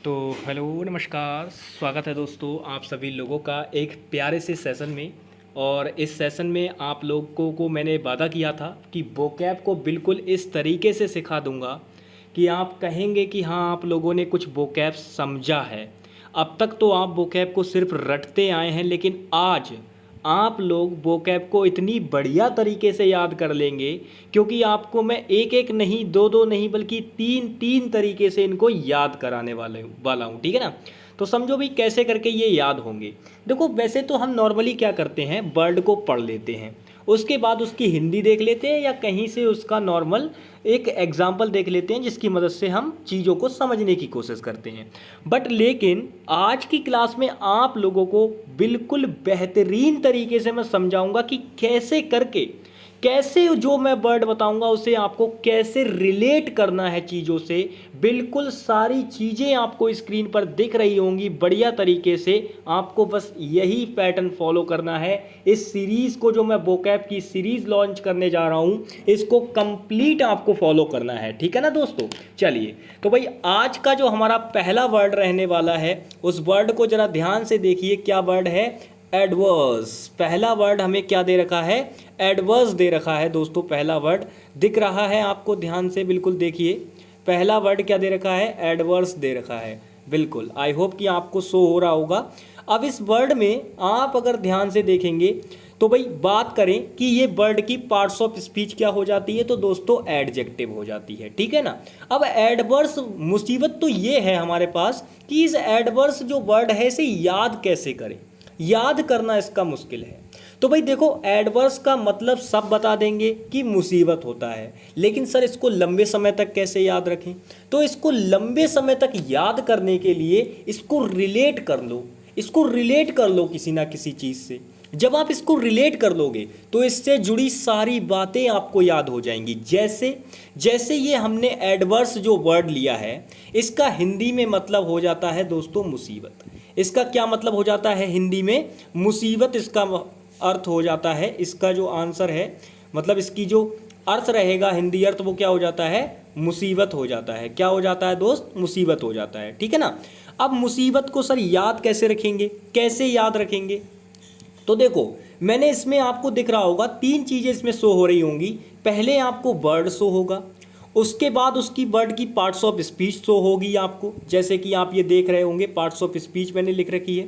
तो हेलो नमस्कार, स्वागत है दोस्तों आप सभी लोगों का एक प्यारे से सेशन में। और इस सेशन में आप लोगों को मैंने वादा किया था कि वोकैब को बिल्कुल इस तरीके से सिखा दूंगा कि आप कहेंगे कि हाँ, आप लोगों ने कुछ वोकैब समझा है। अब तक तो आप वोकैब को सिर्फ रटते आए हैं, लेकिन आज आप लोग वोकैब को इतनी बढ़िया तरीके से याद कर लेंगे, क्योंकि आपको मैं एक एक नहीं, दो दो नहीं, बल्कि तीन तीन तरीके से इनको याद कराने वाला हूँ। ठीक है ना। तो समझो भाई कैसे करके ये याद होंगे। देखो, वैसे तो हम नॉर्मली क्या करते हैं, वर्ड को पढ़ लेते हैं, उसके बाद उसकी हिंदी देख लेते हैं या कहीं से उसका नॉर्मल एक एग्जाम्पल देख लेते हैं, जिसकी मदद से हम चीज़ों को समझने की कोशिश करते हैं। बट लेकिन आज की क्लास में आप लोगों को बिल्कुल बेहतरीन तरीके से मैं समझाऊंगा कि कैसे करके, कैसे जो मैं वर्ड बताऊंगा उसे आपको कैसे रिलेट करना है चीज़ों से। बिल्कुल सारी चीज़ें आपको स्क्रीन पर दिख रही होंगी बढ़िया तरीके से। आपको बस यही पैटर्न फॉलो करना है। इस सीरीज़ को, जो मैं वोकैब की सीरीज़ लॉन्च करने जा रहा हूँ, इसको कंप्लीट आपको फॉलो करना है। ठीक है ना दोस्तों। चलिए, तो भाई आज का जो हमारा पहला वर्ड रहने वाला है, उस वर्ड को ज़रा ध्यान से देखिए। क्या वर्ड है? एडवर्स। पहला वर्ड हमें क्या दे रखा है? एडवर्स दे रखा है दोस्तों। पहला वर्ड दिख रहा है आपको? ध्यान से बिल्कुल देखिए। पहला वर्ड क्या दे रखा है? एडवर्स दे रखा है। बिल्कुल, आई होप कि आपको शो हो रहा होगा। अब इस वर्ड में आप अगर ध्यान से देखेंगे तो भाई बात करें कि ये वर्ड की पार्ट्स ऑफ स्पीच क्या हो जाती है, तो दोस्तों एडजेक्टिव हो जाती है। ठीक है ना। अब एडवर्स मुसीबत तो ये है हमारे पास कि इस एडवर्स जो वर्ड है इसे याद कैसे करें। याद करना इसका मुश्किल है। तो भाई देखो, एडवर्स का मतलब सब बता देंगे कि मुसीबत होता है, लेकिन सर इसको लंबे समय तक कैसे याद रखें? तो इसको लंबे समय तक याद करने के लिए इसको रिलेट कर लो। इसको रिलेट कर लो किसी ना किसी चीज़ से। जब आप इसको रिलेट कर लोगे तो इससे जुड़ी सारी बातें आपको याद हो जाएंगी। जैसे जैसे ये हमने एडवर्स जो वर्ड लिया है, इसका हिंदी में मतलब हो जाता है दोस्तों मुसीबत। इसका क्या मतलब हो जाता है हिंदी में? मुसीबत इसका अर्थ हो जाता है। इसका जो आंसर है, मतलब इसकी जो अर्थ रहेगा हिंदी अर्थ, वो क्या हो जाता है? मुसीबत हो जाता है। क्या हो जाता है दोस्त? मुसीबत हो जाता है। ठीक है ना। अब मुसीबत को सर याद कैसे रखेंगे, कैसे याद रखेंगे? तो देखो, मैंने इसमें आपको दिख रहा होगा तीन चीज़ें इसमें शो हो रही होंगी। पहले आपको वर्ड शो होगा, उसके बाद उसकी वर्ड की पार्ट्स ऑफ स्पीच शो होगी आपको, जैसे कि आप ये देख रहे होंगे पार्ट्स ऑफ स्पीच मैंने लिख रखी है।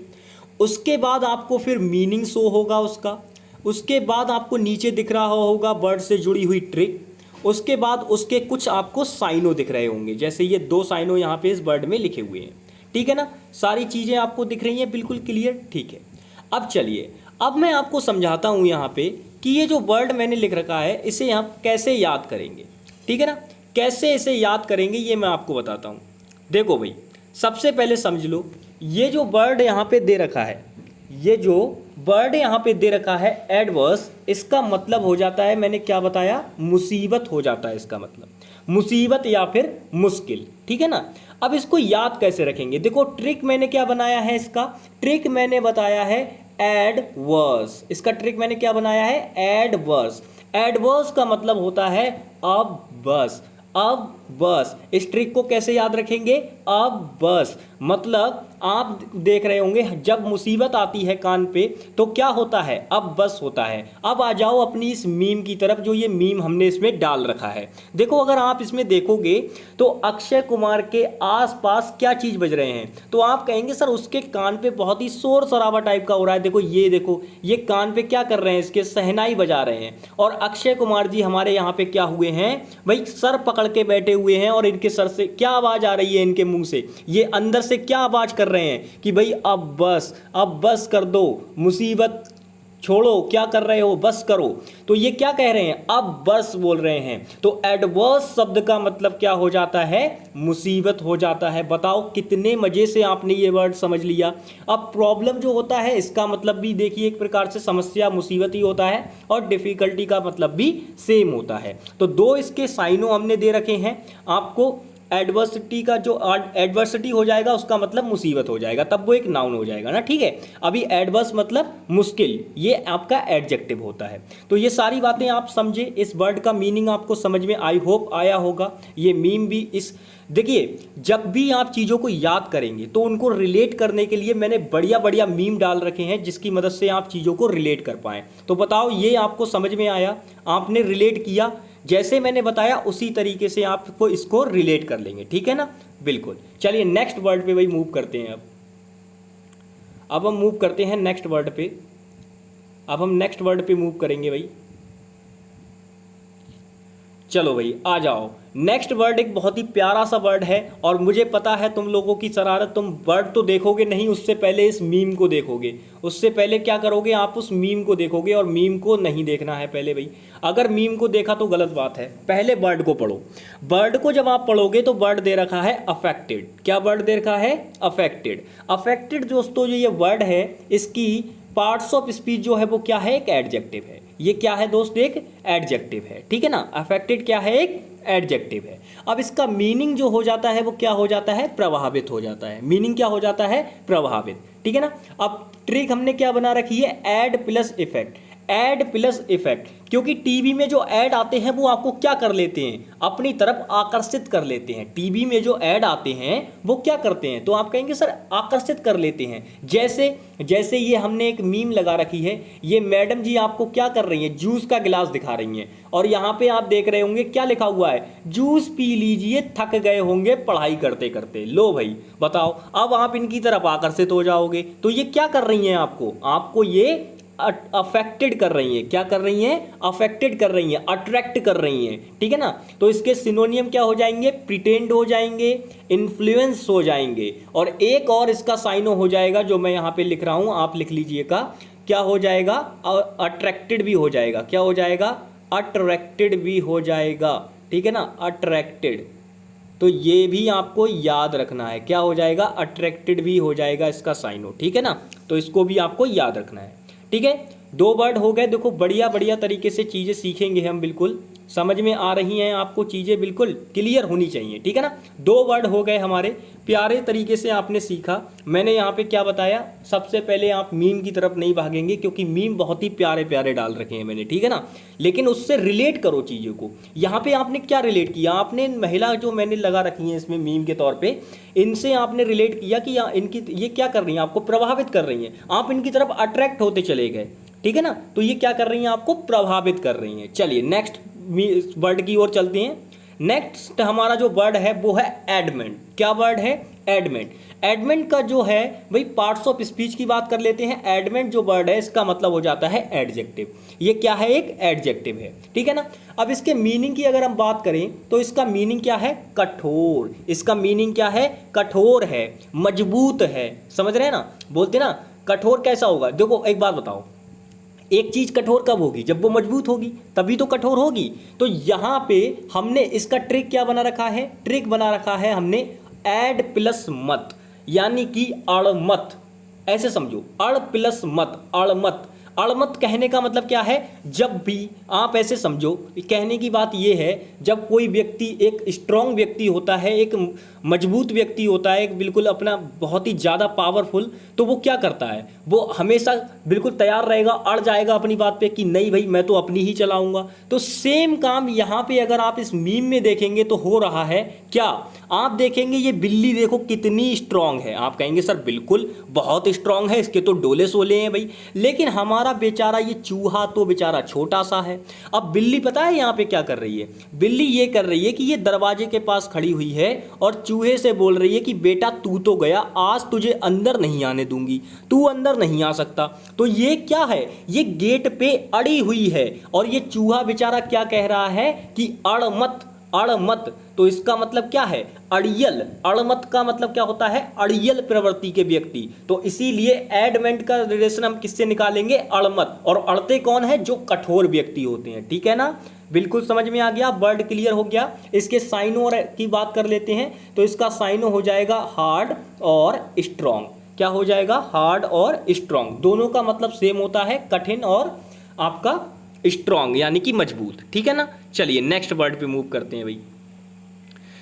उसके बाद आपको फिर मीनिंग शो होगा उसका। उसके बाद आपको नीचे दिख रहा होगा वर्ड से जुड़ी हुई ट्रिक। उसके बाद उसके कुछ आपको साइनों दिख रहे होंगे, जैसे ये दो साइनों यहाँ पे इस वर्ड में लिखे हुए हैं। ठीक है ना। सारी चीज़ें आपको दिख रही हैं बिल्कुल क्लियर? ठीक है। अब चलिए, अब मैं आपको समझाता हूँ यहाँ पे कि ये जो वर्ड मैंने लिख रखा है इसे हम कैसे याद करेंगे। ठीक है ना। कैसे इसे याद करेंगे ये मैं आपको बताता हूँ। देखो भाई, सबसे पहले समझ लो, ये जो वर्ड यहाँ पे दे रखा है, ये जो वर्ड यहाँ पे दे रखा है एडवर्स, इसका मतलब हो जाता है, मैंने क्या बताया? मुसीबत हो जाता है इसका मतलब, मुसीबत या फिर मुश्किल। ठीक है ना। अब इसको याद कैसे रखेंगे? देखो, ट्रिक मैंने क्या बनाया है इसका? ट्रिक मैंने बताया है एडवर्स। इसका ट्रिक मैंने क्या बनाया है? एडवर्स। एडवर्स का मतलब होता है अब बस। अब बस। इस ट्रिक को कैसे याद रखेंगे? अब बस मतलब आप देख रहे होंगे जब मुसीबत आती है कान पे तो क्या होता है? अब बस होता है। अब आ जाओ अपनी इस मीम की तरफ, जो ये मीम हमने इसमें डाल रखा है। देखो, अगर आप इसमें देखोगे तो अक्षय कुमार के आसपास क्या चीज़ बज रहे हैं, तो आप कहेंगे सर उसके कान पे बहुत ही शोर शराबा टाइप का हो रहा है। देखो ये कान पे क्या कर रहे हैं, इसके शहनाई बजा रहे हैं। और अक्षय कुमार जी हमारे यहाँ पे क्या हुए हैं भाई? सर पकड़ के बैठे हुए हैं, और इनके सर से क्या आवाज़ आ रही है? इनके मुंह से ये अंदर से क्या आवाज़ कर रहे हैं कि भाई अब बस कर दो, मुसीबत छोड़ो, क्या कर रहे हो, बस करो। तो ये क्या कह रहे हैं? अब बस बोल रहे हैं। तो एडवर्स शब्द का मतलब क्या हो जाता है? मुसीबत हो जाता है। बताओ कितने मजे से आपने ये वर्ड समझ लिया। अब प्रॉब्लम जो होता है इसका मतलब भी देखिए, एक प्रकार से समस्या मुसीबत ही होता है, और डिफिकल्टी का मतलब भी सेम होता है। तो दो इसके साइनों हमने दे रखे हैं आपको। एडवर्सिटी का जो एडवर्सिटी हो जाएगा उसका मतलब मुसीबत हो जाएगा, तब वो एक नाउन हो जाएगा ना, ठीक है। अभी एडवर्स मतलब मुश्किल, ये आपका एडजेक्टिव होता है। तो ये सारी बातें आप समझे, इस वर्ड का मीनिंग आपको समझ में आई होप आया होगा। ये मीम भी इस देखिए, जब भी आप चीज़ों को याद करेंगे तो उनको रिलेट करने के लिए मैंने बढ़िया बढ़िया मीम डाल रखे हैं जिसकी मदद से आप चीज़ों को रिलेट कर पाएँ। तो बताओ ये आपको समझ में आया, आपने रिलेट किया, जैसे मैंने बताया उसी तरीके से आपको इसको रिलेट कर लेंगे, ठीक है ना, बिल्कुल। चलिए नेक्स्ट वर्ड पे भाई मूव करते हैं। अब हम मूव करते हैं नेक्स्ट वर्ड पे। अब हम नेक्स्ट वर्ड पे मूव करेंगे भाई। चलो भाई आ जाओ। नेक्स्ट वर्ड एक बहुत ही प्यारा सा वर्ड है और मुझे पता है तुम लोगों की शरारत, तुम वर्ड तो देखोगे नहीं, उससे पहले इस मीम को देखोगे। उससे पहले क्या करोगे, आप उस मीम को देखोगे और मीम को नहीं देखना है पहले भाई। अगर मीम को देखा तो गलत बात है, पहले वर्ड को पढ़ो। वर्ड को जब आप पढ़ोगे तो वर्ड दे रखा है अफेक्टेड। क्या वर्ड दे रखा है, अफेक्टेड। अफेक्टेड दोस्तों जो ये वर्ड है इसकी पार्ट्स ऑफ स्पीच जो है वो क्या है, एक एडजेक्टिव है। ये क्या है दोस्त, एक एडजेक्टिव है, ठीक है ना। अफेक्टेड क्या है, एक एडजेक्टिव है। अब इसका मीनिंग जो हो जाता है वो क्या हो जाता है, प्रभावित हो जाता है। मीनिंग क्या हो जाता है, प्रभावित, ठीक है ना। अब ट्रिक हमने क्या बना रखी है, add plus effect. Add plus effect, क्योंकि टीवी में जो ऐड आते हैं वो आपको क्या कर लेते हैं, अपनी तरफ आकर्षित कर लेते हैं। टीवी में जो ऐड आते हैं वो क्या करते हैं, तो आप कहेंगे सर आकर्षित कर लेते हैं। जैसे जैसे ये हमने एक मीम लगा रखी है, ये मैडम जी आपको क्या कर रही हैं, जूस का गिलास दिखा रही हैं और यहाँ पे आप देख रहे होंगे क्या लिखा हुआ है, जूस पी लीजिए, थक गए होंगे पढ़ाई करते करते। लो भाई बताओ, अब आप इनकी तरफ आकर्षित हो जाओगे। तो ये क्या कर रही हैं, आपको ये अफेक्टेड कर रही हैं। क्या कर रही हैं, अफेक्टेड कर रही हैं, अट्रैक्ट कर रही हैं, ठीक है ना। तो इसके सिनोनियम क्या हो जाएंगे, प्रिटेंड हो जाएंगे, इन्फ्लुएंस हो जाएंगे, और एक और इसका साइनो हो जाएगा जो मैं यहाँ पे लिख रहा हूँ, आप लिख लीजिएगा। क्या हो जाएगा, अट्रैक्टेड भी हो जाएगा। क्या हो जाएगा, अट्रैक्टेड भी हो जाएगा, ठीक है ना, अट्रैक्टेड। तो ये भी आपको याद रखना है, क्या हो जाएगा, अट्रैक्टेड भी हो जाएगा इसका साइनो, ठीक है ना। तो इसको भी आपको याद रखना है, ठीक है। दो वर्ड हो गए, देखो बढ़िया बढ़िया तरीके से चीज़ें सीखेंगे हम, बिल्कुल समझ में आ रही हैं आपको, चीज़ें बिल्कुल क्लियर होनी चाहिए, ठीक है ना। दो वर्ड हो गए हमारे, प्यारे तरीके से आपने सीखा। मैंने यहाँ पे क्या बताया, सबसे पहले आप मीम की तरफ नहीं भागेंगे क्योंकि मीम बहुत ही प्यारे प्यारे डाल रखे हैं मैंने, ठीक है ना। लेकिन उससे रिलेट करो चीज़ों को। यहाँ पे आपने क्या रिलेट किया, आपने महिला जो मैंने लगा रखी हैं इसमें मीम के तौर पर, इनसे आपने रिलेट किया कि इनकी ये क्या कर रही हैं, आपको प्रभावित कर रही हैं, आप इनकी तरफ अट्रैक्ट होते चले गए, ठीक है ना। तो ये क्या कर रही हैं, आपको प्रभावित कर रही हैं। चलिए नेक्स्ट वर्ड की ओर चलते हैं। नेक्स्ट हमारा जो वर्ड है वो है एडमेंट। क्या वर्ड है, एडमेंट। एडमेंट का जो है भाई पार्ट्स ऑफ स्पीच की बात कर लेते हैं। एडमेंट जो वर्ड है इसका मतलब हो जाता है एडजेक्टिव। ये क्या है, एक एडजेक्टिव है, ठीक है ना। अब इसके मीनिंग की अगर हम बात करें तो इसका मीनिंग क्या है, कठोर। इसका मीनिंग क्या है, कठोर है, मजबूत है। समझ रहे हैं ना, बोलते ना कठोर कैसा होगा। देखो एक बात बताओ, एक चीज कठोर कब होगी, जब वो मजबूत होगी, तभी तो कठोर होगी। तो यहां पे हमने इसका ट्रिक क्या बना रखा है, ट्रिक बना रखा है हमने ऐड प्लस मत, यानी कि अड़मत। ऐसे समझो, अड़ प्लस मत, अड़मत। अड़मत कहने का मतलब क्या है, जब भी आप ऐसे समझो, कहने की बात यह है जब कोई व्यक्ति एक स्ट्रांग व्यक्ति होता है, एक मजबूत व्यक्ति होता है, एक बिल्कुल अपना बहुत ही ज़्यादा पावरफुल, तो वो क्या करता है, वो हमेशा बिल्कुल तैयार रहेगा, अड़ जाएगा अपनी बात पे कि नहीं भाई मैं तो अपनी ही चलाऊंगा। तो सेम काम यहाँ पे अगर आप इस मीम में देखेंगे तो हो रहा है क्या, आप देखेंगे ये बिल्ली देखो कितनी स्ट्रांग है। आप कहेंगे सर बिल्कुल बहुत स्ट्रांग है, इसके तो डोले सोले हैं भाई, लेकिन हमारा बेचारा ये चूहा तो बेचारा छोटा सा है। अब बिल्ली पता है यहाँ पे क्या कर रही है, बिल्ली ये कर रही है कि ये दरवाजे के पास खड़ी हुई है और चूहे से बोल रही है कि बेटा तू तो गया, आज तुझे अंदर नहीं आने दूंगी, तू अंदर नहीं आ सकता। तो ये क्या है, ये गेट पे अड़ी हुई है और ये चूहा बेचारा क्या कह रहा है कि अड़ मत, अड़ मत। तो इसका मतलब क्या है, अड़ियल। अड़मत का मतलब क्या होता है, अड़ियल प्रवृत्ति के व्यक्ति। तो इसीलिए एडमेंट का रिलेशन हम किससे निकालेंगे, अड़मत। और अड़ते कौन है, जो कठोर व्यक्ति होते हैं, ठीक है ना। बिल्कुल समझ में आ गया, वर्ड क्लियर हो गया। इसके साइनो की बात कर लेते हैं, तो इसका साइनो हो जाएगा हार्ड और स्ट्रॉन्ग। क्या हो जाएगा, हार्ड और स्ट्रॉन्ग। दोनों का मतलब सेम होता है, कठिन और आपका स्ट्रॉन्ग यानी कि मजबूत, ठीक है ना। चलिए नेक्स्ट वर्ड पे मूव करते हैं भाई।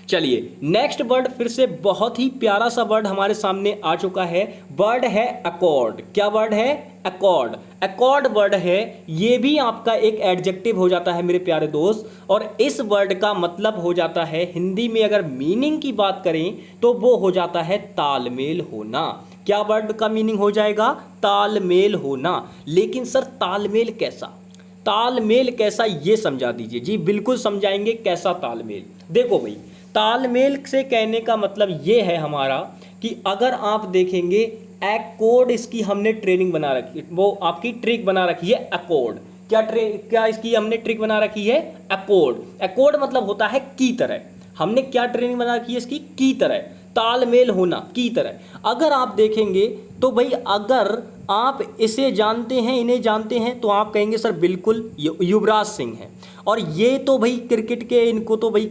चलिए नेक्स्ट वर्ड फिर से बहुत ही प्यारा सा वर्ड हमारे सामने आ चुका है। वर्ड है अकॉर्ड। क्या वर्ड है? अकॉर्ड। अकॉर्ड वर्ड है, ये भी आपका एक एडजेक्टिव हो जाता है मेरे प्यारे दोस्त, और इस वर्ड का मतलब हो जाता है हिंदी में अगर मीनिंग की बात करें तो वो हो जाता है तालमेल होना। क्या वर्ड का मीनिंग हो जाएगा? तालमेल होना। लेकिन सर तालमेल कैसा? तालमेल कैसा ये समझा दीजिए। जी बिल्कुल समझाएंगे कैसा तालमेल। देखो भाई, तालमेल से कहने का मतलब ये है हमारा कि अगर आप देखेंगे अकॉर्ड, इसकी हमने ट्रेनिंग बना रखी, वो आपकी ट्रिक बना रखी है अकॉर्ड। क्या इसकी हमने ट्रिक बना रखी है? अकॉर्ड। अकॉर्ड मतलब होता है की तरह। हमने क्या ट्रेनिंग बना रखी है इसकी? की तरह, तालमेल होना की तरह। अगर आप देखेंगे तो भाई अगर आप इसे जानते हैं, इन्हें जानते हैं, तो आप कहेंगे सर बिल्कुल युवराज सिंह है। और ये तो भाई क्रिकेट के, इनको तो भाई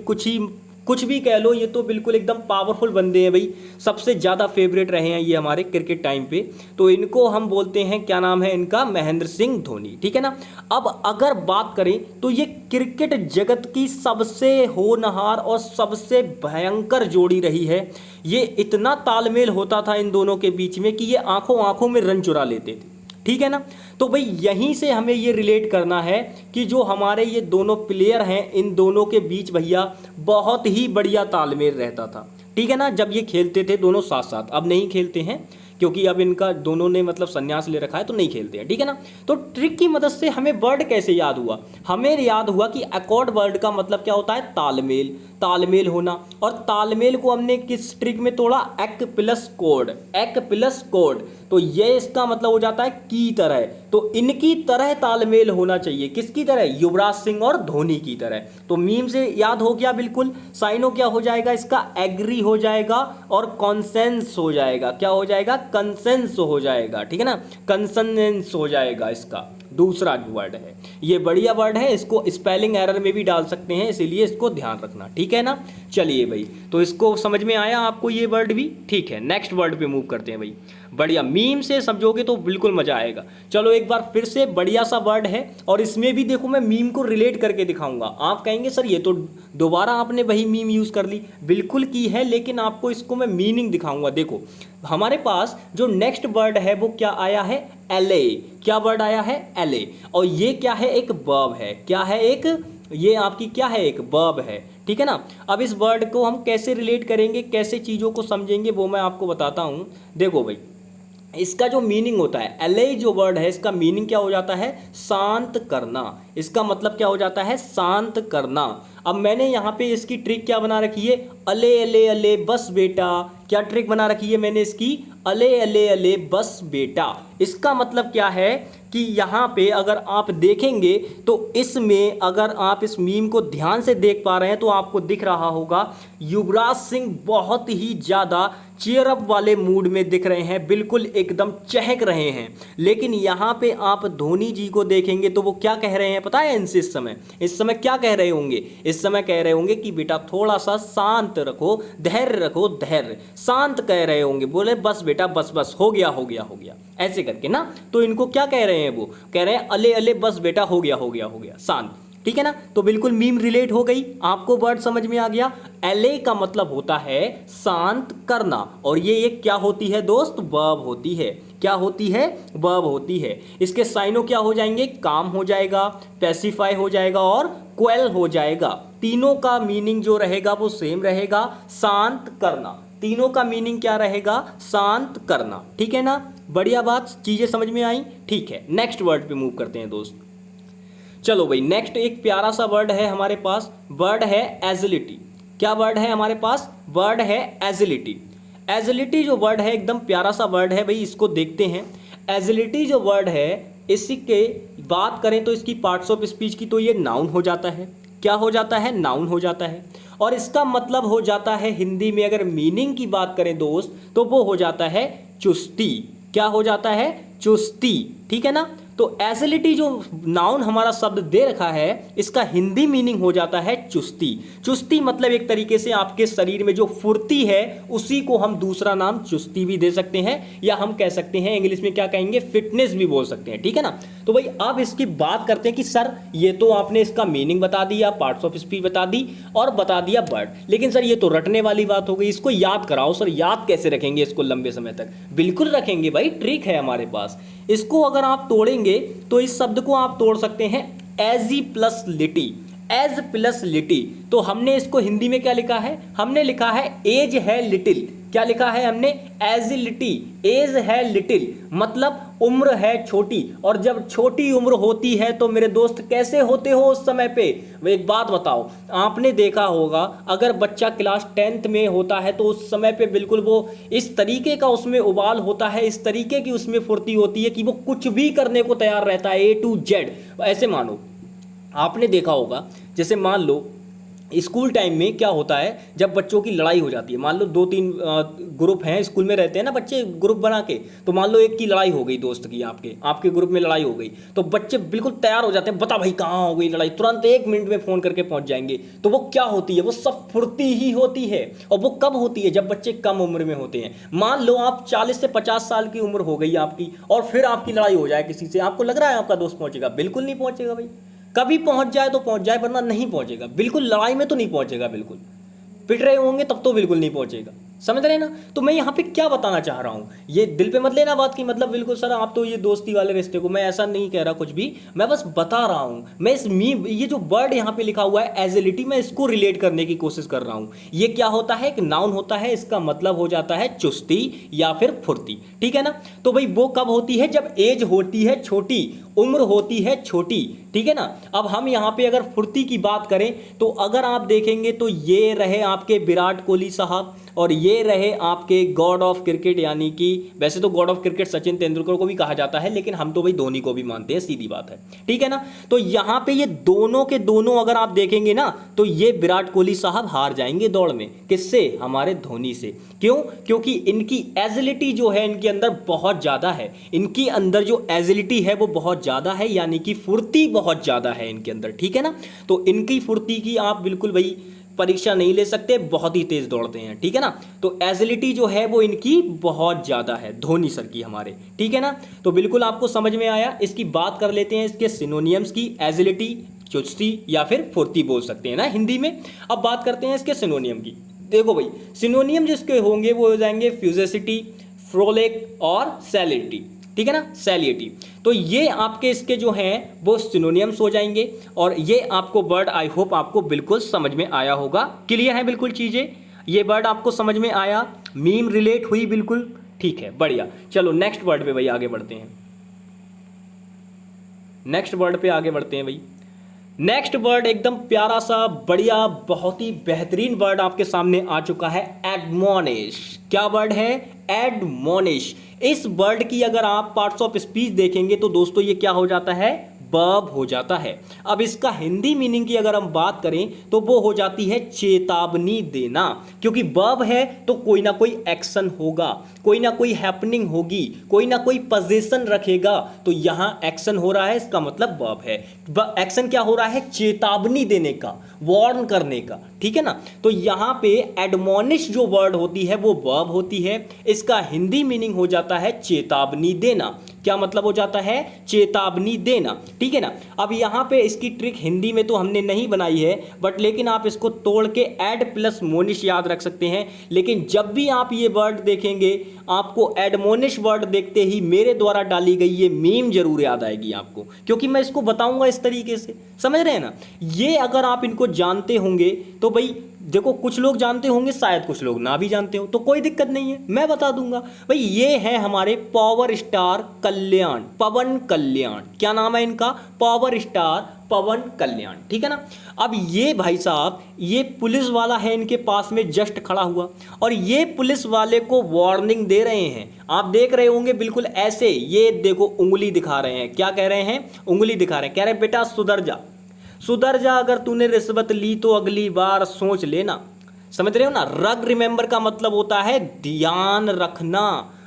कुछ भी कह लो, ये तो बिल्कुल एकदम पावरफुल बंदे हैं भाई। सबसे ज़्यादा फेवरेट रहे हैं ये हमारे क्रिकेट टाइम पे। तो इनको हम बोलते हैं, क्या नाम है इनका? महेंद्र सिंह धोनी। ठीक है ना। अब अगर बात करें तो ये क्रिकेट जगत की सबसे होनहार और सबसे भयंकर जोड़ी रही है। ये इतना तालमेल होता था इन दोनों के बीच में कि ये आंखों आंखों में रन चुरा लेते थे। ठीक है ना। तो भाई यहीं से हमें ये रिलेट करना है कि जो हमारे ये दोनों प्लेयर हैं, इन दोनों के बीच भैया बहुत ही बढ़िया तालमेल रहता था। ठीक है ना। जब ये खेलते थे दोनों साथ साथ, अब नहीं खेलते हैं क्योंकि अब इनका दोनों ने मतलब संन्यास ले रखा है तो नहीं खेलते हैं। ठीक है ना। तो ट्रिक की मदद से हमें वर्ड कैसे याद हुआ? हमें याद हुआ कि अकॉर्ड वर्ड का मतलब क्या होता है? तालमेल, तालमेल होना। और तालमेल को हमने किस ट्रिक में तोड़ा? एक प्लस कोड। एक प्लस कोड, तो ये इसका मतलब हो जाता है की तरह। तो इनकी तरह तालमेल होना चाहिए। किसकी तरह? युवराज सिंह और धोनी की तरह। तो मीम से याद हो गया बिल्कुल। साइनो क्या हो जाएगा इसका? एग्री हो जाएगा और कॉन्सेंस हो जाएगा। क्या हो जाएगा? कंसेंस हो जाएगा। ठीक है ना। कंसेंस हो जाएगा इसका दूसरा वर्ड है। ये बढ़िया वर्ड है, इसको स्पेलिंग एरर में भी डाल सकते हैं, इसीलिए इसको ध्यान रखना। ठीक है ना। चलिए भाई, तो इसको समझ में आया आपको ये वर्ड भी? ठीक है, नेक्स्ट वर्ड पे मूव करते हैं भाई। बढ़िया, मीम से समझोगे तो बिल्कुल मजा आएगा। चलो एक बार फिर से बढ़िया सा वर्ड है, और इसमें भी देखो मैं मीम को रिलेट करके दिखाऊंगा। आप कहेंगे सर ये तो दोबारा आपने वही मीम यूज कर ली। बिल्कुल की है, लेकिन आपको इसको मैं मीनिंग दिखाऊंगा। देखो हमारे पास जो नेक्स्ट वर्ड है वो क्या आया है? एले। क्या वर्ड आया है? एले। और ये क्या है? एक वर्ब है। क्या है? एक, ये आपकी क्या है? एक वर्ब है। ठीक है ना। अब इस वर्ड को हम कैसे रिलेट करेंगे, कैसे चीज़ों को समझेंगे, वो मैं आपको बताता हूँ। देखो भाई, इसका जो मीनिंग होता है, एले जो वर्ड है इसका मीनिंग क्या हो जाता है? शांत करना। इसका मतलब क्या हो जाता है? शांत करना। अब मैंने यहाँ पे इसकी ट्रिक क्या बना रखी है? अले अले अले बस बेटा। क्या ट्रिक बना रखी है मैंने इसकी? अले अले अले बस बेटा। इसका मतलब क्या है कि यहाँ पे अगर आप देखेंगे तो इसमें, अगर आप इस मीम को ध्यान से देख पा रहे हैं तो आपको दिख रहा होगा युवराज सिंह बहुत ही ज़्यादा चीयर अप वाले मूड में दिख रहे हैं, बिल्कुल एकदम चहक रहे हैं। लेकिन यहाँ पे आप धोनी जी को देखेंगे तो वो क्या कह रहे हैं पता है इनसे? इस समय क्या कह रहे होंगे? इस समय कह रहे होंगे कि बेटा थोड़ा सा शांत रखो, धैर्य रखो, धैर्य। शांत कह रहे होंगे, बोले बस बेटा बस बस, हो गया हो गया हो गया, ऐसे करके ना। तो इनको क्या कह रहे हैं? वो कह रहे हैं अले अले बस बेटा, हो गया हो गया हो गया, शांत। ठीक है ना। तो बिल्कुल मीम रिलेट हो गई, आपको वर्ड समझ में आ गया। एले का मतलब होता है शांत करना, और ये एक क्या होती है दोस्त? वर्ब होती है। क्या होती है? वर्ब होती है। इसके साइनों क्या हो जाएंगे? काम हो जाएगा, पैसिफाई हो जाएगा और क्वेल हो जाएगा। तीनों का मीनिंग जो रहेगा वो सेम रहेगा, शांत करना। तीनों का मीनिंग क्या रहेगा? शांत करना। ठीक है ना। बढ़िया बात, चीजें समझ में आई? ठीक है, नेक्स्ट वर्ड पे मूव करते हैं दोस्त। चलो भाई, नेक्स्ट एक प्यारा सा वर्ड है हमारे पास। वर्ड है एजिलिटी। क्या वर्ड है हमारे पास? वर्ड है एजिलिटी। एजिलिटी जो वर्ड है एकदम प्यारा सा वर्ड है भाई, इसको देखते हैं। एजिलिटी जो वर्ड है, इसके बात करें तो इसकी पार्ट्स ऑफ स्पीच की तो ये नाउन हो जाता है। क्या हो जाता है? नाउन हो जाता है। और इसका मतलब हो जाता है हिंदी में, अगर मीनिंग की बात करें दोस्त, तो वो हो जाता है चुस्ती। क्या हो जाता है? चुस्ती। ठीक है ना। तो एजिलिटी जो नाउन हमारा शब्द दे रखा है, इसका हिंदी मीनिंग हो जाता है चुस्ती। चुस्ती मतलब एक तरीके से आपके शरीर में जो फुर्ती है उसी को हम दूसरा नाम चुस्ती भी दे सकते हैं, या हम कह सकते हैं इंग्लिश में क्या कहेंगे, फिटनेस भी बोल सकते हैं, ठीक है ना। तो भाई अब इसकी बात करते हैं कि सर ये तो आपने इसका मीनिंग बता दिया, पार्ट्स ऑफ स्पीच बता दी और बता दिया वर्ड, लेकिन सर ये तो रटने वाली बात हो गई, इसको याद कराओ। सर याद कैसे रखेंगे इसको लंबे समय तक? बिल्कुल रखेंगे भाई, ट्रिक है हमारे पास। इसको अगर आप तोड़ेंगे तो इस शब्द को आप तोड़ सकते हैं एजी प्लस लिटी, एज प्लस लिटी। तो हमने इसको हिंदी में क्या लिखा है, हमने लिखा है एज है लिटिल। क्या लिखा है हमने? एज लिटी, एज है लिटिल, मतलब उम्र है छोटी। और जब छोटी उम्र होती है तो मेरे दोस्त कैसे होते हो उस समय पे? वो एक बात बताओ, आपने देखा होगा अगर बच्चा क्लास 10th में होता है तो उस समय पे बिल्कुल वो इस तरीके का उसमें उबाल होता है, इस तरीके की उसमें फुर्ती होती है कि वो कुछ भी करने को तैयार रहता है, A to Z। ऐसे मानो आपने देखा होगा, जैसे मान लो स्कूल टाइम में क्या होता है, जब बच्चों की लड़ाई हो जाती है, मान लो 2-3 ग्रुप हैं स्कूल में रहते हैं ना बच्चे ग्रुप बना के, तो मान लो एक की लड़ाई हो गई, दोस्त की, आपके ग्रुप में लड़ाई हो गई, तो बच्चे बिल्कुल तैयार हो जाते हैं, बता भाई कहाँ हो गई लड़ाई, तुरंत 1 मिनट में फ़ोन करके पहुंच जाएंगे। तो वो क्या होती है, वो सब फुर्ती ही होती है। और वो कब होती है? जब बच्चे कम उम्र में होते हैं। मान लो आप 40 से 50 साल की उम्र हो गई आपकी, और फिर आपकी लड़ाई हो जाए किसी से, आपको लग रहा है आपका दोस्त पहुंचेगा? बिल्कुल नहीं पहुंचेगा भाई। कभी पहुंच जाए तो पहुंच जाए, वरना नहीं पहुंचेगा। बिल्कुल लड़ाई में तो नहीं पहुंचेगा, बिल्कुल पिट रहे होंगे तब तो बिल्कुल नहीं पहुंचेगा। समझ रहे हैं ना? तो मैं यहाँ पे क्या बताना चाह रहा हूँ, ये दिल पे मत लेना बात की, मतलब बिल्कुल सर आप तो ये दोस्ती वाले रिश्ते को, मैं ऐसा नहीं कह रहा कुछ भी, मैं बस बता रहा हूँ। मैं ये जो वर्ड यहाँ पे लिखा हुआ है एजिलिटी, मैं इसको रिलेट करने की कोशिश कर रहा हूँ। ये क्या होता है? एक नाउन होता है, इसका मतलब हो जाता है चुस्ती या फिर फुर्ती, ठीक है ना। तो भाई वो कब होती है? जब एज होती है छोटी, उम्र होती है छोटी, ठीक है ना। अब हम यहाँ पे अगर फुर्ती की बात करें तो अगर आप देखेंगे तो ये रहे आपके विराट कोहली साहब, और ये रहे आपके गॉड ऑफ क्रिकेट, यानी कि वैसे तो God of cricket Sachin Tendulkar को भी कहा जाता है, लेकिन हम तो भाई धोनी को भी मानते हैं, सीधी बात है, ठीक है ना। तो यहाँ पे ये दोनों के दोनों अगर आप देखेंगे ना तो ये विराट कोहली साहब हार जाएंगे दौड़ में। किससे? हमारे धोनी से। क्यों? क्योंकि इनकी एजिलिटी जो है इनके अंदर बहुत ज़्यादा है, इनकी अंदर जो एजिलिटी है वो बहुत ज़्यादा है, यानी कि फुर्ती बहुत ज़्यादा है इनके अंदर, ठीक है ना। तो इनकी फुर्ती की आप बिल्कुल भाई परीक्षा नहीं ले सकते, बहुत ही तेज दौड़ते हैं, ठीक है ना। तो एजिलिटी जो है वो इनकी बहुत ज़्यादा है, धोनी सर की हमारे, ठीक है ना। तो बिल्कुल आपको समझ में आया। इसकी बात कर लेते हैं इसके सिनोनियम्स की। एजिलिटी, चुस्ती या फिर फुर्ती बोल सकते हैं ना हिंदी में। अब बात करते हैं इसके सिनोनियम की। देखो भाई सिनोनियम जिसके होंगे वो हो जाएंगे फ्यूजेसिटी, फ्रोलिक और सैलिटी, ठीक है ना, सैलिटी। तो ये आपके इसके जो हैं वो सिनोनियम्स हो जाएंगे, और ये आपको वर्ड आई होप आपको बिल्कुल समझ में आया होगा। क्लियर है बिल्कुल चीज़ें? ये वर्ड आपको समझ में आया, मीम रिलेट हुई बिल्कुल, ठीक है, बढ़िया। चलो नेक्स्ट वर्ड पे भाई आगे बढ़ते हैं, नेक्स्ट वर्ड पे आगे बढ़ते हैं भाई। नेक्स्ट वर्ड एकदम प्यारा सा, बढ़िया, बहुत ही बेहतरीन वर्ड आपके सामने आ चुका है, एडमोनिश। क्या वर्ड है? एडमोनिश। इस वर्ड की अगर आप पार्ट्स ऑफ स्पीच देखेंगे तो दोस्तों ये क्या हो जाता है? वर्ब हो जाता है। अब इसका हिंदी मीनिंग की अगर हम बात करें तो वो हो जाती है चेतावनी देना, क्योंकि वर्ब है तो कोई ना कोई एक्शन होगा, कोई ना कोई हैपनिंग होगी, कोई ना कोई पोजीशन रखेगा, तो यहां एक्शन हो रहा है, इसका मतलब वर्ब है। एक्शन क्या हो रहा है? चेतावनी देने का, वार्न करने का, ठीक है ना। तो यहां पे एडमोनिश जो वर्ड होती है वो वर्ब होती है, इसका हिंदी मीनिंग हो जाता है चेतावनी देना। क्या मतलब हो जाता है? चेतावनी देना, ठीक है ना। अब यहाँ पे इसकी ट्रिक हिंदी में तो हमने नहीं बनाई है, बट लेकिन आप इसको तोड़ के एड प्लस मोनिश याद रख सकते हैं। लेकिन जब भी आप ये वर्ड देखेंगे आपको एडमोनिश वर्ड देखते ही मेरे द्वारा डाली गई ये मीम जरूर याद आएगी आपको, क्योंकि मैं इसको बताऊंगा इस तरीके से, समझ रहे हैं ना। ये अगर आप इनको जानते होंगे तो भाई देखो, कुछ लोग जानते होंगे, शायद कुछ लोग ना भी जानते हो, तो कोई दिक्कत नहीं है, मैं बता दूंगा भाई। ये है हमारे पावर स्टार कल्याण, पवन कल्याण। क्या नाम है इनका? पावर स्टार पवन कल्याण, ठीक है ना। अब ये भाई साहब, ये पुलिस वाला है इनके पास में जस्ट खड़ा हुआ, और ये पुलिस वाले को वार्निंग दे रहे हैं। आप देख रहे होंगे बिल्कुल ऐसे, ये देखो उंगली दिखा रहे हैं। क्या कह रहे हैं? उंगली दिखा रहे हैं, कह रहे हैं बेटा सुधर जा, सुधर जा, अगर तूने रिश्वत ली तो अगली बार सोच लेना। समझ रहे हो ना। रग रिमेंबर का मतलब होता है ध्यान रखना।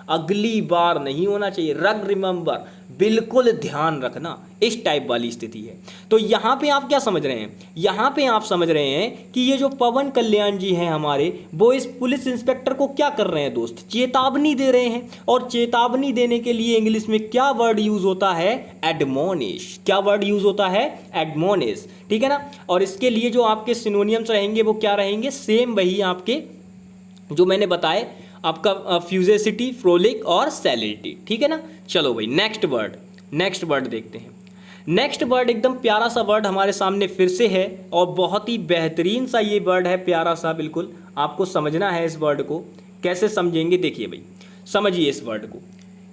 अगली बार नहीं होना चाहिए। रग रिमेंबर, बिल्कुल ध्यान रखना, इस टाइप वाली स्थिति है। तो यहाँ पे आप क्या समझ रहे हैं, यहाँ पे आप समझ रहे हैं कि ये जो पवन कल्याण जी हैं हमारे, वो इस पुलिस इंस्पेक्टर को क्या कर रहे हैं दोस्त, चेतावनी दे रहे हैं। और चेतावनी देने के लिए इंग्लिश में क्या वर्ड यूज होता है, एडमोनिश। क्या वर्ड यूज होता है, एडमोनिश, ठीक है ना। और इसके लिए जो आपके सिनोनियम्स रहेंगे वो क्या रहेंगे, सेम वही आपके जो मैंने बताए, आपका फ्यूजेसिटी, फ्रोलिक और सैलिडिटी, ठीक है ना। चलो भाई नेक्स्ट वर्ड देखते हैं। नेक्स्ट वर्ड एकदम प्यारा सा वर्ड हमारे सामने फिर से है और बहुत ही बेहतरीन सा ये वर्ड है, प्यारा सा, बिल्कुल आपको समझना है इस वर्ड को। कैसे समझेंगे, देखिए भाई, समझिए इस वर्ड को।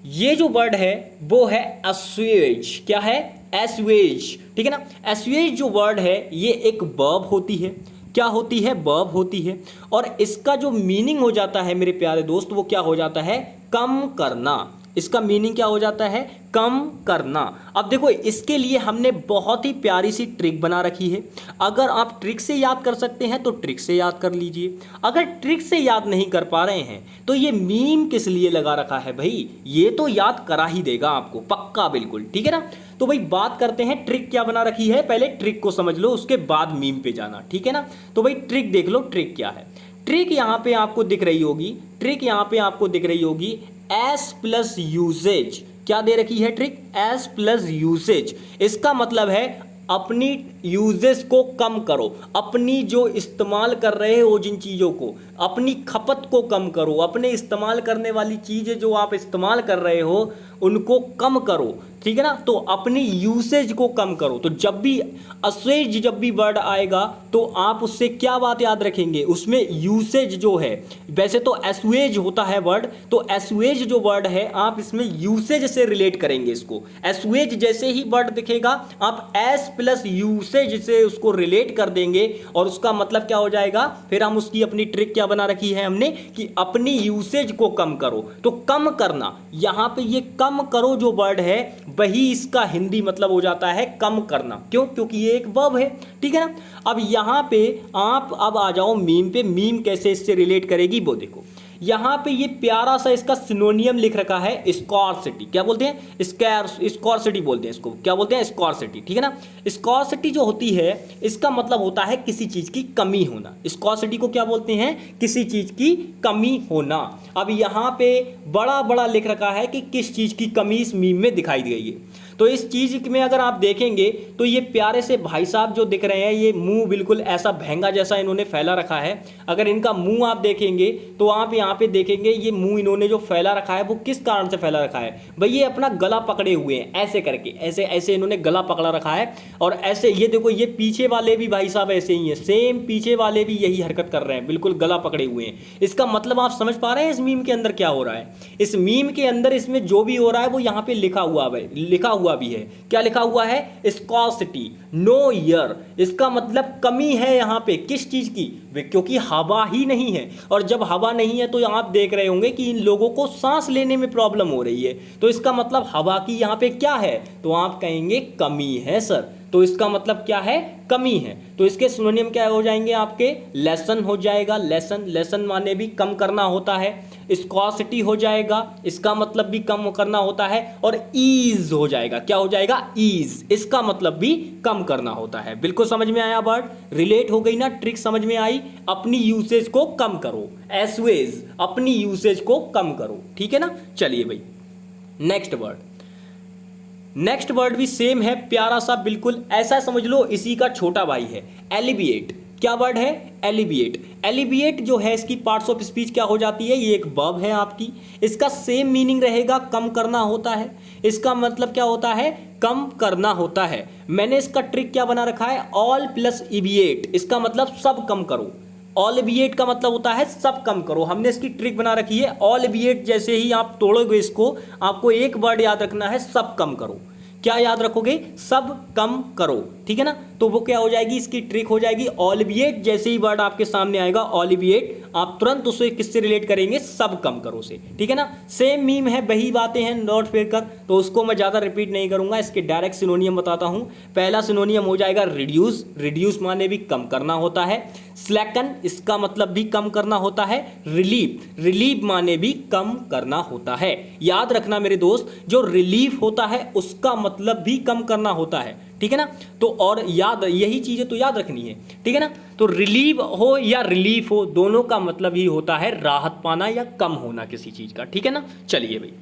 ये जो वर्ड है वो है अस्वेज। क्या है, एस्वेज, ठीक है ना। एस्वेज जो वर्ड है ये एक वर्ब होती है। क्या होती है, वर्ब होती है। और इसका जो मीनिंग हो जाता है मेरे प्यारे दोस्त, वो क्या हो जाता है, कम करना। इसका मीनिंग क्या हो जाता है, कम करना। अब देखो इसके लिए हमने बहुत ही प्यारी सी ट्रिक बना रखी है। अगर आप ट्रिक से याद कर सकते हैं तो ट्रिक से याद कर लीजिए। अगर ट्रिक से याद नहीं कर पा रहे हैं तो ये मीम किस लिए लगा रखा है भाई, ये तो याद करा ही देगा आपको पक्का, बिल्कुल, ठीक है ना। तो भाई बात करते हैं ट्रिक क्या बना रखी है, पहले ट्रिक को समझ लो उसके बाद मीम पे जाना, ठीक है ना। तो भाई ट्रिक देख लो, ट्रिक क्या है। ट्रिक यहाँ पे आपको दिख रही होगी, ट्रिक यहाँ पे आपको दिख रही होगी, एस प्लस यूसेज। क्या दे रखी है ट्रिक, एस प्लस यूसेज। इसका मतलब है अपनी यूजेस को कम करो, अपनी जो इस्तेमाल कर रहे हो जिन चीज़ों को, अपनी खपत को कम करो, अपने इस्तेमाल करने वाली चीज़ें जो आप इस्तेमाल कर रहे हो उनको कम करो, ठीक है ना। तो अपनी यूसेज को कम करो। तो जब भी अस्वेज, जब भी वर्ड आएगा तो आप उससे क्या बात याद रखेंगे, उसमें यूसेज जो है, वैसे तो एस्वेज होता है वर्ड, तो एस्वेज जो वर्ड है आप इसमें यूसेज से रिलेट करेंगे इसको। एस्वेज जैसे ही वर्ड दिखेगा आप एस प्लस यूसेज से उसको रिलेट कर देंगे और उसका मतलब क्या हो जाएगा, फिर हम उसकी अपनी ट्रिक क्या बना रखी है हमने कि अपनी यूसेज को कम करो। तो कम करना, यहां पे ये कम करो जो वर्ड है वही इसका हिंदी मतलब हो जाता है कम करना। क्यों, क्योंकि ये एक वर्ब है, ठीक है ना। अब यहां पे आप अब आ जाओ मीम पे। मीम कैसे इससे रिलेट करेगी वो देखो। यहां पे ये प्यारा सा इसका सिनोनियम लिख रखा है, स्कॉर्सिटी। क्या बोलते हैं, स्कॉर्सिटी बोलते हैं इसको। क्या बोलते हैं, स्कॉर्सिटी, ठीक है ना। स्कॉर्सिटी जो होती है इसका मतलब होता है किसी चीज की कमी होना। स्कॉर्सिटी को क्या बोलते हैं, किसी चीज की कमी होना। अब यहां पे बड़ा बड़ा लिख रखा है कि किस चीज की कमी इस मीम में दिखाई दी गई है। तो इस चीज में अगर आप देखेंगे तो ये प्यारे से भाई साहब जो दिख रहे हैं, ये मुंह बिल्कुल ऐसा भैंगा जैसा इन्होंने फैला रखा है। अगर इनका मुंह आप देखेंगे तो आप यहाँ पे देखेंगे ये मुंह इन्होंने जो फैला रखा है वो किस कारण से फैला रखा है भाई, ये अपना गला पकड़े हुए हैं ऐसे करके, ऐसे ऐसे इन्होंने गला पकड़ा रखा है। और ऐसे ये देखो, ये पीछे वाले भी भाई साहब ऐसे ही हैं, सेम पीछे वाले भी यही हरकत कर रहे हैं, बिल्कुल गला पकड़े हुए हैं। इसका मतलब आप समझ पा रहे हैं इस मीम के अंदर क्या हो रहा है। इस मीम के अंदर इसमें जो भी हो रहा है वो यहाँ पे लिखा हुआ भी है। क्या लिखा हुआ है, स्कॉर्सिटी, नो ईयर। इसका मतलब कमी है यहाँ पे किस चीज की, क्योंकि हवा ही नहीं है। और जब हवा नहीं है तो आप देख रहे होंगे कि इन लोगों को सांस लेने में प्रॉब्लम हो रही है। तो इसका मतलब हवा की यहाँ पे क्या है, तो आप कहेंगे कमी है सर। तो इसका मतलब क्या है, कमी है। तो इसके सिनोनियम क्या हो जाएंगे आपके, लेसन हो जाएगा। लेसन, लेसन माने भी कम करना होता है। स्कॉर्सिटी हो जाएगा, इसका मतलब भी कम करना होता है। और ईज हो जाएगा, क्या हो जाएगा, ईज, इसका मतलब भी कम करना होता है। बिल्कुल समझ में आया वर्ड, रिलेट हो गई ना, ट्रिक समझ में आई। अपनी यूसेज को कम करो, एसवेज, अपनी यूसेज को कम करो, ठीक है ना। चलिए भाई नेक्स्ट वर्ड भी सेम है, प्यारा सा, बिल्कुल ऐसा समझ लो इसी का छोटा भाई है, एलिबिएट। क्या वर्ड है, एलिबिएट। एलिबिएट जो है इसकी पार्ट्स ऑफ स्पीच क्या हो जाती है, ये एक वर्ब है आपकी। इसका सेम मीनिंग रहेगा, कम करना होता है। इसका मतलब क्या होता है, कम करना होता है। मैंने इसका ट्रिक क्या बना रखा है, ऑल प्लस इबिएट। इसका मतलब सब कम करो। ऑल एबिएट का मतलब होता है सब कम करो। हमने इसकी ट्रिक बना रखी है, ऑल एबिएट जैसे ही आप तोड़ोगे इसको, आपको एक वर्ड याद रखना है, सब कम करो। क्या याद रखोगे, सब कम करो, ठीक है ना। तो वो क्या हो जाएगी, इसकी ट्रिक हो जाएगी ऑलिविएट। जैसे ही वर्ड आपके सामने आएगा ऑलिविएट, आप तुरंत उसे किससे रिलेट करेंगे, सब कम करो से, ठीक है ना। सेम मीम है, वही बातें हैं नोट फिर कर, तो उसको मैं ज़्यादा रिपीट नहीं करूंगा, इसके डायरेक्ट सिनोनियम बताता हूं। पहला सिनोनियम हो जाएगा रिड्यूस, रिड्यूस माने भी कम करना होता है। स्लैकन, इसका मतलब भी कम करना होता है। रिलीव, रिलीव माने भी कम करना होता है। याद रखना मेरे दोस्त, जो रिलीफ होता है उसका मतलब भी कम करना होता है, ठीक है ना। तो और याद, यही चीजें तो याद रखनी है, ठीक है ना। तो रिलीव हो या रिलीफ हो, दोनों का मतलब ही होता है राहत पाना या कम होना किसी चीज का, ठीक है ना। चलिए भाई,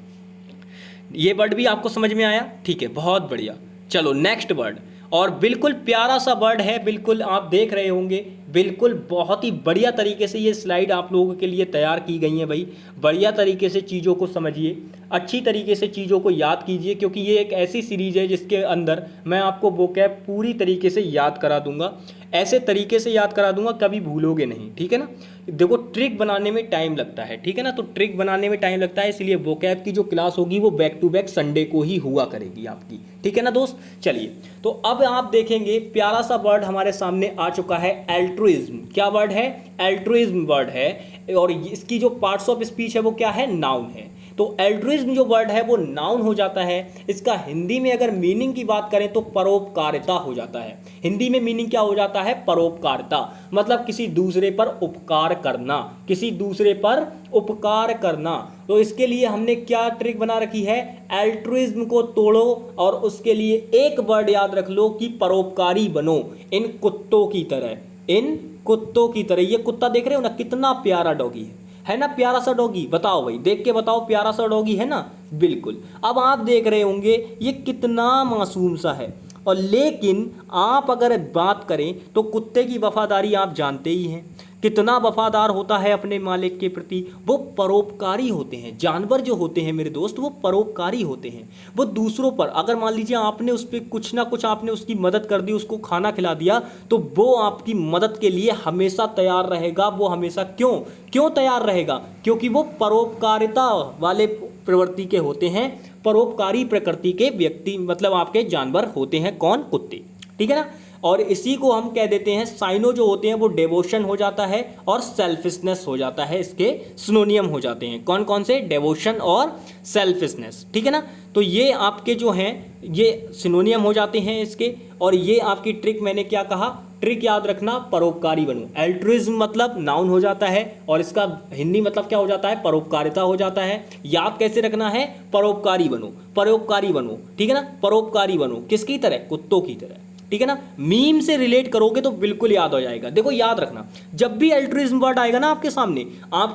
ये वर्ड भी आपको समझ में आया, ठीक है, बहुत बढ़िया। चलो नेक्स्ट वर्ड, और बिल्कुल प्यारा सा वर्ड है, बिल्कुल आप देख रहे होंगे, बिल्कुल बहुत ही बढ़िया तरीके से ये स्लाइड आप लोगों के लिए तैयार की गई है भाई। बढ़िया तरीके से चीज़ों को समझिए, अच्छी तरीके से चीज़ों को याद कीजिए, क्योंकि ये एक ऐसी सीरीज है जिसके अंदर मैं आपको वोकैब पूरी तरीके से याद करा दूंगा, ऐसे तरीके से याद करा दूंगा कभी भूलोगे नहीं, ठीक है ना। देखो ट्रिक बनाने में टाइम लगता है, ठीक है ना, तो ट्रिक बनाने में टाइम लगता है, इसलिए वोकैब की जो क्लास होगी वो बैक टू बैक संडे को ही हुआ करेगी आपकी, ठीक है ना दोस्त। चलिए, तो अब आप देखेंगे प्यारा सा वर्ड हमारे सामने आ चुका है, एल्ट्रुइज्म। क्या वर्ड है, एल्ट्रुइज्म वर्ड है, और इसकी जो पार्ट्स ऑफ स्पीच है वो क्या है, नाउन है। तो एल्ट्रुइज्म जो वर्ड है वो नाउन हो जाता है। इसका हिंदी में अगर मीनिंग की बात करें तो परोपकारिता हो जाता है। हिंदी में मीनिंग क्या हो जाता है, परोपकारिता, मतलब किसी दूसरे पर उपकार करना, किसी दूसरे पर उपकार करना। तो इसके लिए हमने क्या ट्रिक बना रखी है, एल्ट्रुइज्म को तोड़ो और उसके लिए एक वर्ड याद रख लो कि परोपकारी बनो, इन कुत्तों की तरह, इन कुत्तों की तरह। ये कुत्ता देख रहे हो ना, कितना प्यारा डॉगी है ना, प्यारा सा डॉगी, बताओ भाई, देख के बताओ, प्यारा सा डॉगी है ना, बिल्कुल। अब आप देख रहे होंगे ये कितना मासूम सा है, और लेकिन आप अगर बात करें तो कुत्ते की वफादारी आप जानते ही हैं, कितना वफादार होता है अपने मालिक के प्रति, वो परोपकारी होते हैं। जानवर जो होते हैं मेरे दोस्त वो परोपकारी होते हैं, वो दूसरों पर, अगर मान लीजिए आपने उस पर कुछ ना कुछ आपने उसकी मदद कर दी, उसको खाना खिला दिया, तो वो आपकी मदद के लिए हमेशा तैयार रहेगा। वो हमेशा क्यों क्यों तैयार रहेगा, क्योंकि वो परोपकारिता वाले प्रवृत्ति के होते हैं, परोपकारी प्रकृति के व्यक्ति, मतलब आपके जानवर होते हैं, कौन, कुत्ते, ठीक है ना। और इसी को हम कह देते हैं, साइनो जो होते हैं वो डेवोशन हो जाता है और सेल्फिशनेस हो जाता है, इसके सिनोनियम हो जाते हैं। कौन कौन से, डेवोशन और सेल्फिशनेस, ठीक है ना। तो ये आपके जो हैं ये सिनोनियम हो जाते हैं इसके। और ये आपकी ट्रिक, मैंने क्या कहा, ट्रिक याद रखना, परोपकारी बनो। एल्ट्रुइज्म मतलब नाउन हो जाता है और इसका हिंदी मतलब क्या हो जाता है, परोपकारिता हो जाता है। याद कैसे रखना है, परोपकारी बनो, परोपकारी बनो, ठीक है ना, परोपकारी बनो, किसकी तरह, कुत्तों की तरह, ठीक है ना। मीम से रिलेट करोगे तो बिल्कुल याद हो जाएगा। देखो याद रखना, जब भी एल्ट्रुइज्म वर्ड आएगा ना आपके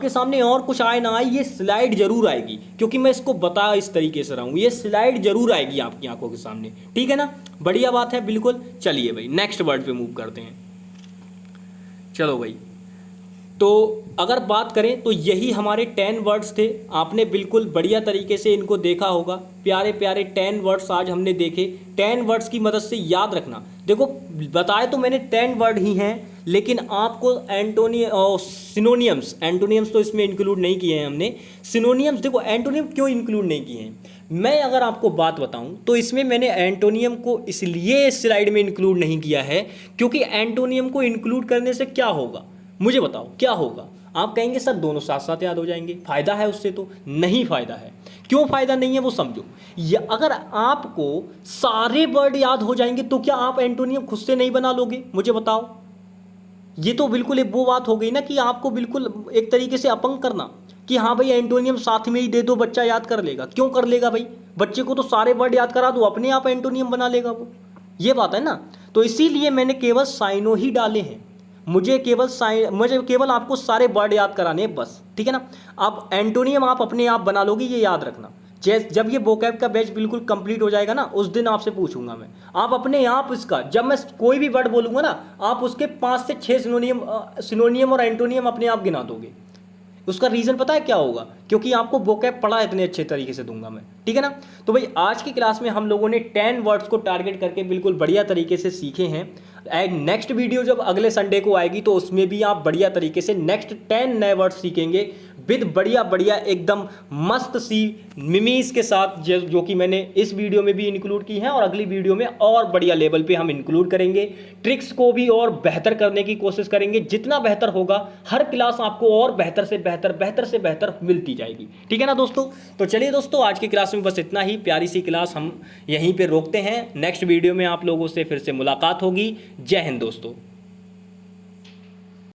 सामने और कुछ आए ना आए, ये स्लाइड जरूर आएगी, क्योंकि मैं इसको बता इस तरीके से रहा हूं, ये स्लाइड जरूर आएगी आपकी आंखों के सामने, ठीक है ना। बढ़िया बात है, बिल्कुल। चलिए भाई नेक्स्ट वर्ड पे मूव करते हैं। चलो भाई, तो अगर बात करें तो यही हमारे 10 वर्ड्स थे। आपने बिल्कुल बढ़िया तरीके से इनको देखा होगा, प्यारे प्यारे 10 वर्ड्स आज हमने देखे। 10 वर्ड्स की मदद से याद रखना। देखो बताए तो मैंने 10 वर्ड ही हैं, लेकिन आपको सिनोनियम्स तो इसमें इंक्लूड नहीं किए हैं हमने। सिनोनियम्स, देखो एंटोनियम क्यों इंक्लूड नहीं किए हैं, मैं अगर आपको बात बताऊं तो इसमें मैंने एंटोनियम को इसलिए इस स्लाइड में इंक्लूड नहीं किया है, क्योंकि एंटोनियम को इंक्लूड करने से क्या होगा, मुझे बताओ क्या होगा। आप कहेंगे सर दोनों साथ साथ याद हो जाएंगे, फायदा है उससे, तो नहीं फायदा है। क्यों फायदा नहीं है वो समझो। अगर आपको सारे वर्ड याद हो जाएंगे तो क्या आप एंटोनियम खुद से नहीं बना लोगे, मुझे बताओ। ये तो बिल्कुल एक वो बात हो गई ना कि आपको बिल्कुल एक तरीके से अपंग करना कि हाँ भाई एंटोनियम साथ में ही दे दो, बच्चा याद कर लेगा। क्यों कर लेगा भाई, बच्चे को तो सारे वर्ड याद करा दो, अपने आप एंटोनियम बना लेगा वो, ये बात है ना। तो इसीलिए मैंने केवल साइनो ही डाले हैं, मुझे केवल आपको सारे वर्ड याद कराने हैं बस, ठीक है ना। अब एंटोनियम आप अपने आप बना लोगे, ये याद रखना। जब ये वोकैब का बैच बिल्कुल कंप्लीट हो जाएगा ना, उस दिन आपसे पूछूंगा मैं, आप अपने आप इसका, जब मैं कोई भी वर्ड बोलूंगा ना, आप उसके 5 से 6 सिनोनियम और एंटोनियम अपने आप गिना दोगे। उसका रीज़न पता है क्या होगा, क्योंकि आपको वोकैब पढ़ा इतने अच्छे तरीके से दूंगा मैं, ठीक है ना। तो भाई आज की क्लास में हम लोगों ने 10 वर्ड्स को टारगेट करके बिल्कुल बढ़िया तरीके से सीखे हैं। नेक्स्ट वीडियो जब अगले संडे को आएगी तो उसमें भी आप बढ़िया तरीके से नेक्स्ट 10 नए वर्ड्स सीखेंगे विद बढ़िया बढ़िया एकदम मस्त सी मिमीज के साथ, जो कि मैंने इस वीडियो में भी इंक्लूड की हैं और अगली वीडियो में और बढ़िया लेवल पे हम इंक्लूड करेंगे। ट्रिक्स को भी और बेहतर करने की कोशिश करेंगे, जितना बेहतर होगा हर क्लास आपको और बेहतर से बेहतर मिलती जाएगी, ठीक है ना दोस्तों। तो चलिए दोस्तों, आज की क्लास में बस इतना ही, प्यारी सी क्लास हम यहीं पर रोकते हैं। नेक्स्ट वीडियो में आप लोगों से फिर से मुलाकात होगी। जय हिंद दोस्तों।